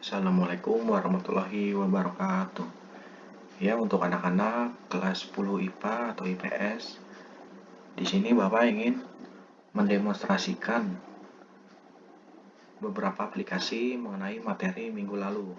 Assalamualaikum warahmatullahi wabarakatuh. Ya, untuk anak-anak kelas 10 IPA atau IPS, di sini Bapak ingin mendemonstrasikan beberapa aplikasi mengenai materi minggu lalu,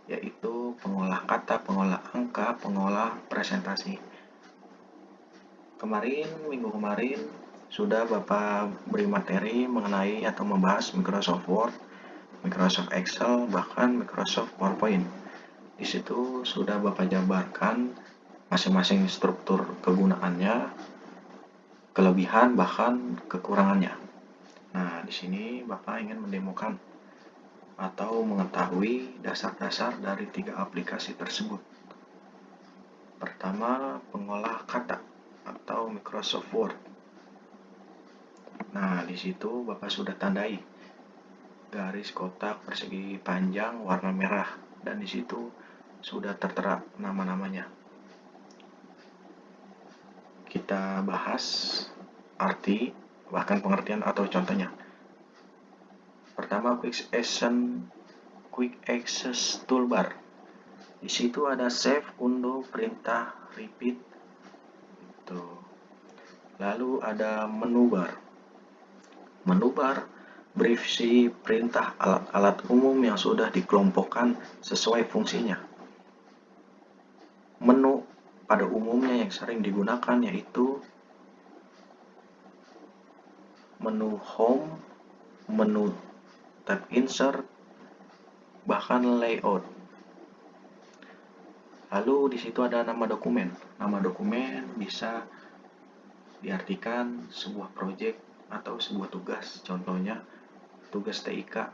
yaitu pengolah kata, pengolah angka, pengolah presentasi. Minggu kemarin, sudah Bapak beri materi mengenai atau membahas Microsoft Word, Microsoft Excel, bahkan Microsoft PowerPoint. Di situ sudah Bapak jabarkan masing-masing struktur kegunaannya, kelebihan bahkan kekurangannya. Nah, di sini Bapak ingin mendemokan atau mengetahui dasar-dasar dari 3 aplikasi tersebut. Pertama, pengolah kata atau Microsoft Word. Nah, di situ Bapak sudah tandai garis kotak persegi panjang warna merah, dan di situ sudah tertera nama-namanya. Kita bahas arti, bahkan pengertian atau contohnya. Pertama, Quick Access Toolbar. Di situ ada save, undo, perintah, repeat. Tuh. Lalu ada menu bar. Menu bar berisi perintah alat-alat umum yang sudah dikelompokkan sesuai fungsinya. Menu pada umumnya yang sering digunakan yaitu menu home, menu tab insert, bahkan layout. Lalu di situ ada nama dokumen. Nama dokumen bisa diartikan sebuah proyek atau sebuah tugas. Contohnya tugas TIK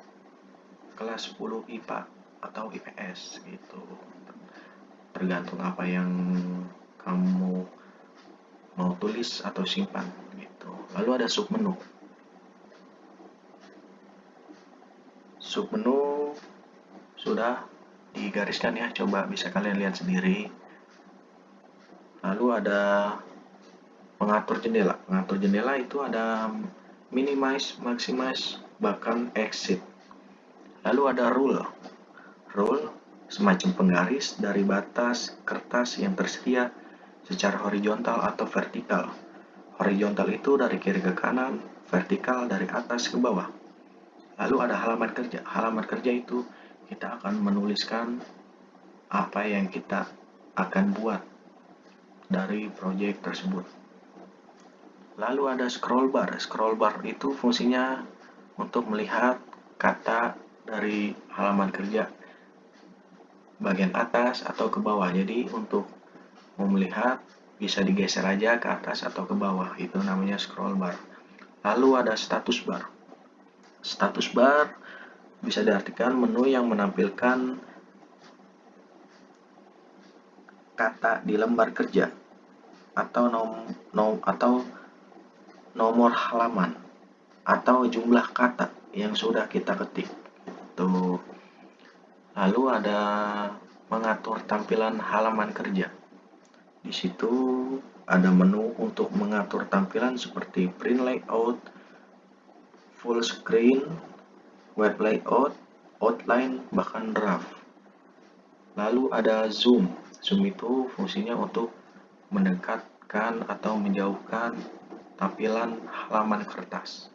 kelas 10 IPA atau IPS gitu. Tergantung apa yang kamu mau tulis atau simpan gitu. Lalu ada submenu. Submenu sudah digariskan ya, coba bisa kalian lihat sendiri. Lalu ada pengatur jendela. Pengatur jendela itu ada minimize, maximize, bahkan exit. Lalu ada rule. Rule semacam penggaris dari batas kertas yang tersedia secara horizontal atau vertikal. Horizontal itu dari kiri ke kanan, vertikal dari atas ke bawah. Lalu ada halaman kerja. Halaman kerja itu kita akan menuliskan apa yang kita akan buat dari proyek tersebut. Lalu ada scroll bar. Scroll bar itu fungsinya untuk melihat kata dari halaman kerja bagian atas atau ke bawah. Jadi untuk melihat bisa digeser aja ke atas atau ke bawah. Itu namanya scroll bar. Lalu ada status bar. Status bar bisa diartikan menu yang menampilkan kata di lembar kerja atau nomor halaman atau jumlah kata yang sudah kita ketik. Tuh. Lalu ada mengatur tampilan halaman kerja. Di situ ada menu untuk mengatur tampilan seperti print layout, full screen, web layout, outline, bahkan draft. Lalu ada zoom. Zoom itu fungsinya untuk mendekatkan atau menjauhkan tampilan halaman kertas.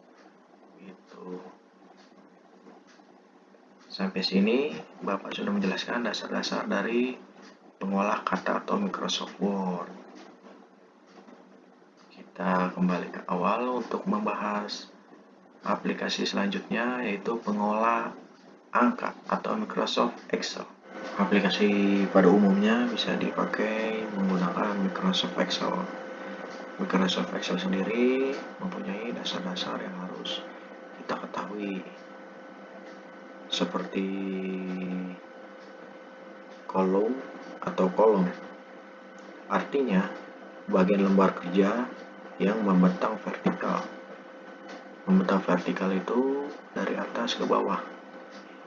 Gitu. Sampai sini Bapak sudah menjelaskan dasar-dasar dari pengolah kata atau Microsoft Word. Kita kembali ke awal untuk membahas aplikasi selanjutnya, yaitu pengolah angka atau Microsoft Excel. Aplikasi pada umumnya bisa dipakai menggunakan Microsoft Excel. Microsoft Excel sendiri mempunyai dasar-dasar yang harus kita ketahui, seperti kolom atau kolom. Artinya bagian lembar kerja yang membentang vertikal. Membentang vertikal itu dari atas ke bawah.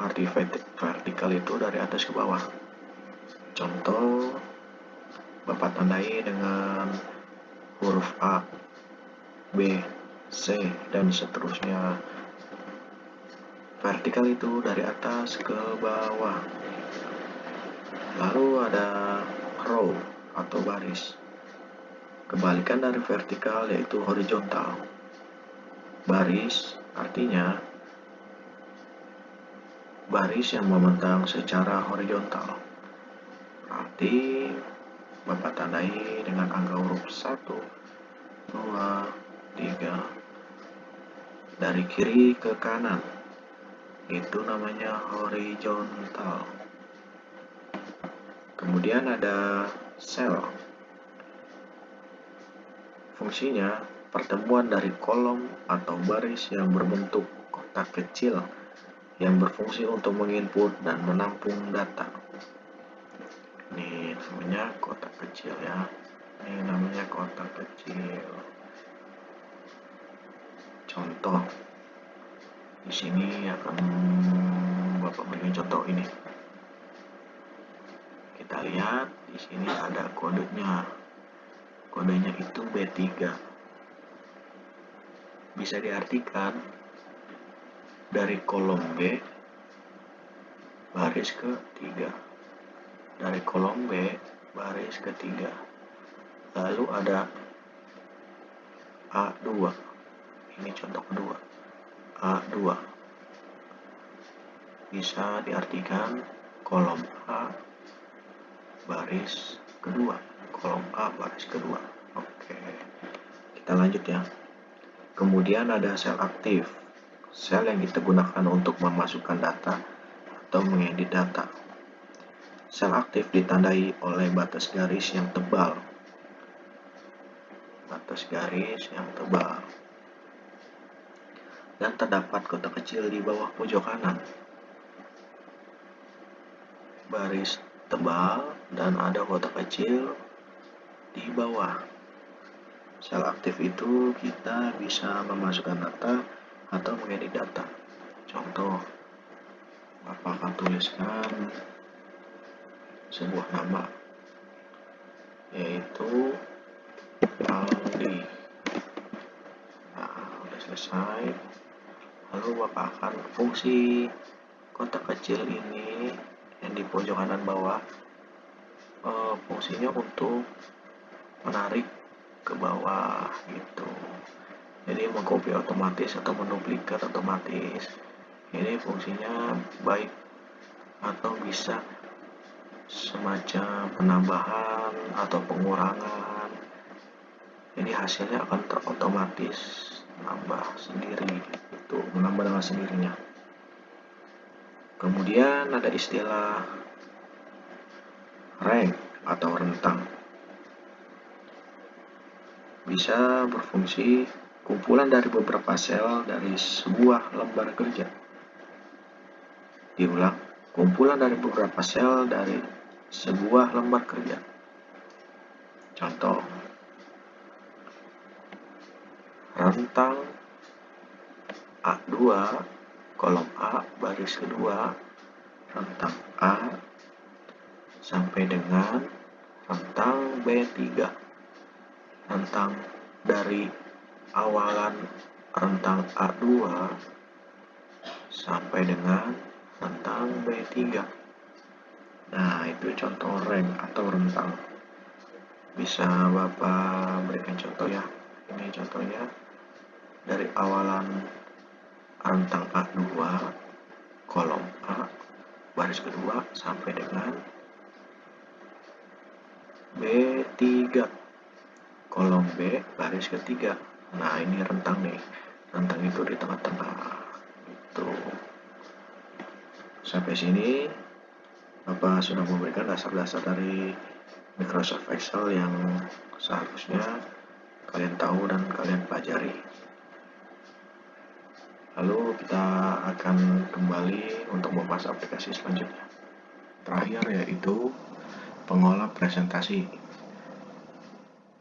Arti vertikal itu dari atas ke bawah. Contoh Bapak tandai dengan huruf A, B, C, dan seterusnya. Vertikal itu dari atas ke bawah. Lalu ada row atau baris. Kebalikan dari vertikal yaitu horizontal. Baris artinya baris yang membentang secara horizontal. Berarti Bapak tandai dengan angka huruf 1, 2, 3 dari kiri ke kanan. Itu namanya horizontal. Kemudian ada sel. Fungsinya pertemuan dari kolom atau baris yang berbentuk kotak kecil yang berfungsi untuk menginput dan menampung data. Ini namanya kotak kecil ya. Ini namanya kotak kecil. Contoh di sini akan Bapak berikan contoh ini. Kita lihat di sini ada kodenya. Kodenya itu B3. Bisa diartikan dari kolom B baris ke 3. Dari kolom B baris ke 3. Lalu ada A2. Ini contoh kedua. A2 bisa diartikan kolom A baris kedua. Kolom A baris kedua. Oke, kita lanjut ya. Kemudian ada sel aktif. Sel yang kita gunakan untuk memasukkan data atau mengedit data. Sel aktif ditandai oleh batas garis yang tebal. Batas garis yang tebal. Dan terdapat kotak kecil di bawah pojok kanan. Baris tebal dan ada kotak kecil di bawah. Sel aktif itu kita bisa memasukkan data atau mengedit data. Contoh, Bapak akan tuliskan sebuah nama, yaitu Aldi. Nah, udah selesai. Lalu Bapak akan fungsi kotak kecil ini yang di pojok kanan bawah, fungsinya untuk menarik ke bawah gitu. Jadi mengcopy otomatis atau menduplikat otomatis. Ini fungsinya baik atau bisa semacam penambahan atau pengurangan. Jadi hasilnya akan terotomatis nambah sendiri, itu menambah dengan sendirinya. Kemudian ada istilah rank atau rentang. Bisa berfungsi kumpulan dari beberapa sel dari sebuah lembar kerja. Diulang, kumpulan dari beberapa sel dari sebuah lembar kerja. Contoh, rentang A2 kolom A baris kedua, rentang A sampai dengan rentang B3. Rentang dari awalan rentang A2 sampai dengan rentang B3. Nah, itu contoh rank atau rentang. Bisa Bapak berikan contoh ya. Ini contohnya dari awalan rentang A2 kolom A baris kedua sampai dengan B3 kolom B baris ketiga. Nah, ini rentang nih. Rentang itu di tengah-tengah. Itu. Sampai sini Bapak sudah memberikan dasar-dasar dari Microsoft Excel yang seharusnya kalian tahu dan kalian pelajari. Lalu kita akan kembali untuk membahas aplikasi selanjutnya. Terakhir yaitu pengolah presentasi.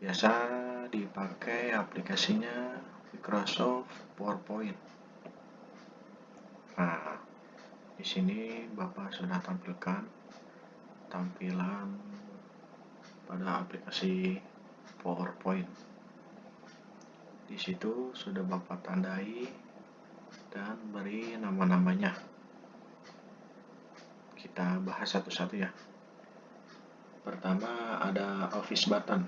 Biasa dipakai aplikasinya Microsoft PowerPoint. Nah, di sini Bapak sudah tampilkan tampilan pada aplikasi PowerPoint. Di situ sudah Bapak tandai dan beri nama-namanya. Kita bahas satu-satu ya. Pertama ada Office button.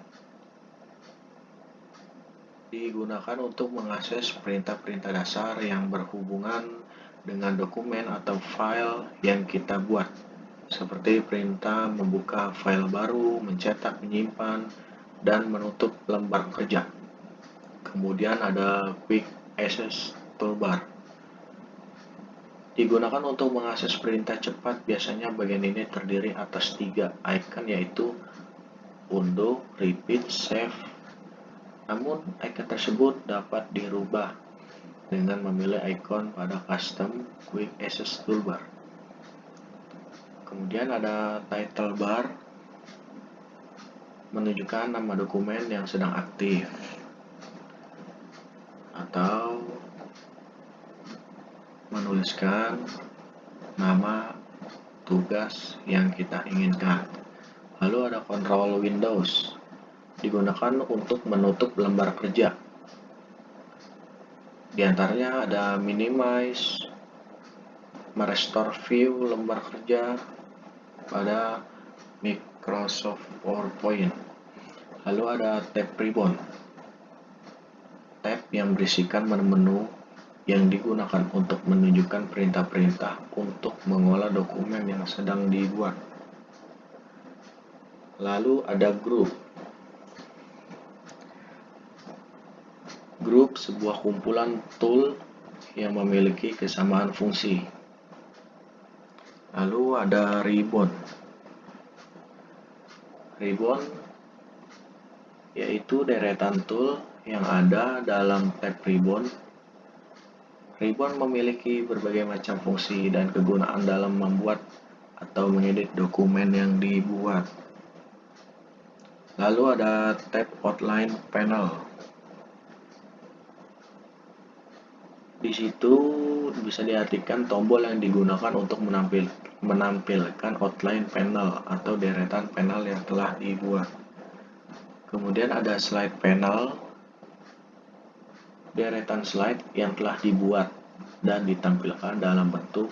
Digunakan untuk mengakses perintah-perintah dasar yang berhubungan dengan dokumen atau file yang kita buat, seperti perintah membuka file baru, mencetak, menyimpan, dan menutup lembar kerja. Kemudian ada Quick Access Toolbar. Digunakan untuk mengakses perintah cepat. Biasanya bagian ini terdiri atas 3 icon, yaitu undo, repeat, save. Namun icon tersebut dapat dirubah dengan memilih icon pada custom Quick Access Toolbar. Kemudian ada title bar, menunjukkan nama dokumen yang sedang aktif atau menuliskan nama tugas yang kita inginkan. Lalu ada control Windows, digunakan untuk menutup lembar kerja. Di antaranya ada minimize, merestore view lembar kerja pada Microsoft PowerPoint. Lalu ada tab ribbon, tab yang berisikan menu-menu yang digunakan untuk menunjukkan perintah-perintah untuk mengolah dokumen yang sedang dibuat. Lalu ada group. Group sebuah kumpulan tool yang memiliki kesamaan fungsi. Lalu ada ribbon. Ribbon yaitu deretan tool yang ada dalam tab ribbon. Ribbon memiliki berbagai macam fungsi dan kegunaan dalam membuat atau mengedit dokumen yang dibuat. Lalu ada tab outline panel. Di situ bisa diartikan tombol yang digunakan untuk menampilkan outline panel atau deretan panel yang telah dibuat. Kemudian ada slide panel, deretan slide yang telah dibuat dan ditampilkan dalam bentuk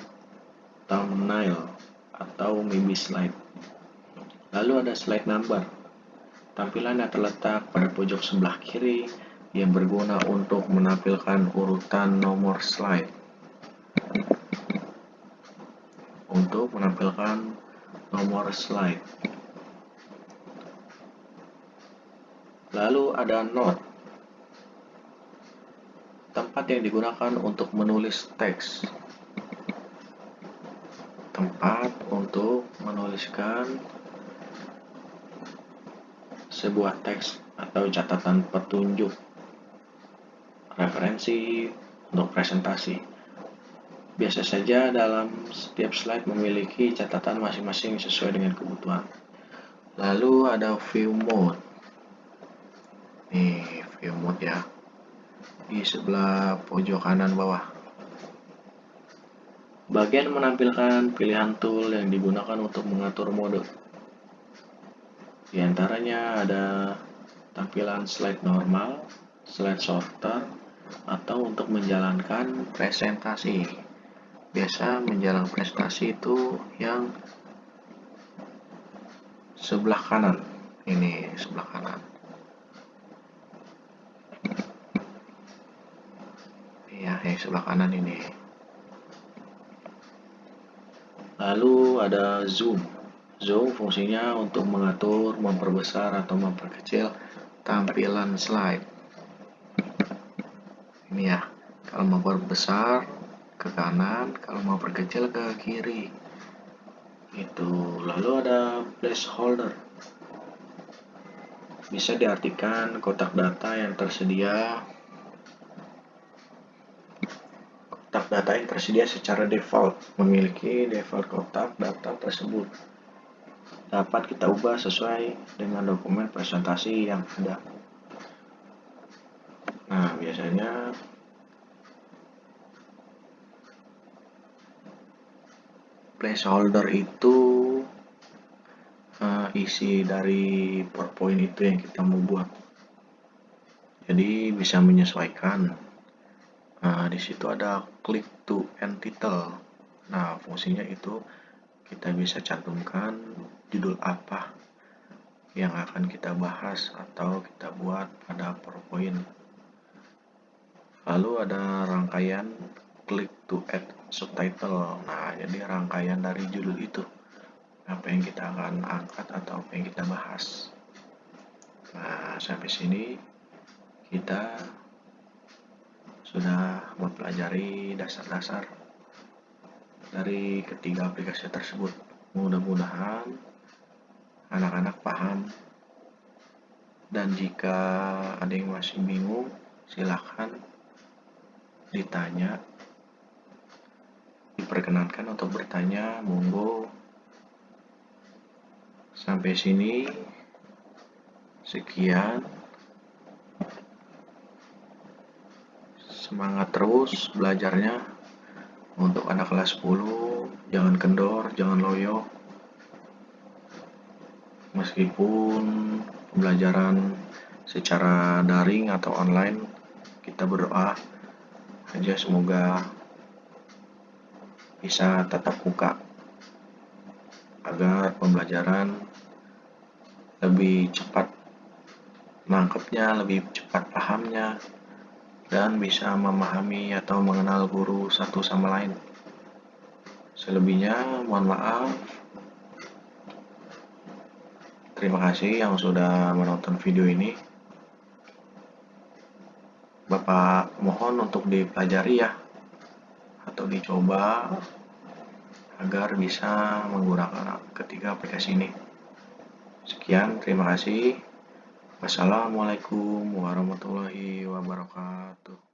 thumbnail atau mini slide. Lalu ada slide number, tampilan yang terletak pada pojok sebelah kiri yang berguna untuk menampilkan urutan nomor slide. Untuk menampilkan nomor slide. Lalu ada note, tempat yang digunakan untuk menulis teks. Tempat untuk menuliskan sebuah teks atau catatan petunjuk, referensi untuk presentasi. Biasa saja dalam setiap slide memiliki catatan masing-masing sesuai dengan kebutuhan. Lalu ada view mode. Nih, view mode ya. Di sebelah pojok kanan bawah. Bagian menampilkan pilihan tool yang digunakan untuk mengatur mode. Di antaranya ada tampilan slide normal, slide sorter, atau untuk menjalankan presentasi. Biasa menjalankan presentasi itu yang sebelah kanan. Ini sebelah kanan. Ya, yang sebelah kanan ini. Lalu ada zoom. Zoom fungsinya untuk mengatur, memperbesar, atau memperkecil tampilan slide. Ini ya, kalau mau perbesar ke kanan, kalau mau perkecil ke kiri. Itu. Lalu ada placeholder. Bisa diartikan kotak data yang tersedia. Kotak data yang tersedia secara default memiliki default kotak data tersebut. Dapat kita ubah sesuai dengan dokumen presentasi yang ada. Nah, biasanya placeholder itu isi dari PowerPoint itu yang kita mau buat. Jadi bisa menyesuaikan Nah, di situ ada click to end title. Nah, fungsinya itu kita bisa cantumkan judul apa yang akan kita bahas atau kita buat pada PowerPoint. Lalu ada rangkaian click to add subtitle. Nah, jadi rangkaian dari judul itu, apa yang kita akan angkat atau apa yang kita bahas. Nah, sampai sini kita sudah mempelajari dasar-dasar dari ketiga aplikasi tersebut. Mudah-mudahan anak-anak paham, dan jika ada yang masih bingung, silahkan ditanya, diperkenankan untuk bertanya, monggo. Sampai sini sekian, semangat terus belajarnya. Untuk anak kelas 10, jangan kendor, jangan loyo. Meskipun pembelajaran secara daring atau online, kita berdoa aja semoga bisa tetap buka agar pembelajaran lebih cepat nangkepnya, lebih cepat pahamnya, dan bisa memahami atau mengenal guru satu sama lain. Selebihnya mohon maaf. Terima kasih yang sudah menonton video ini. Bapak mohon untuk dipelajari ya, atau dicoba agar bisa menggunakan ketiga aplikasi ini. Sekian, terima kasih. Wassalamualaikum warahmatullahi wabarakatuh.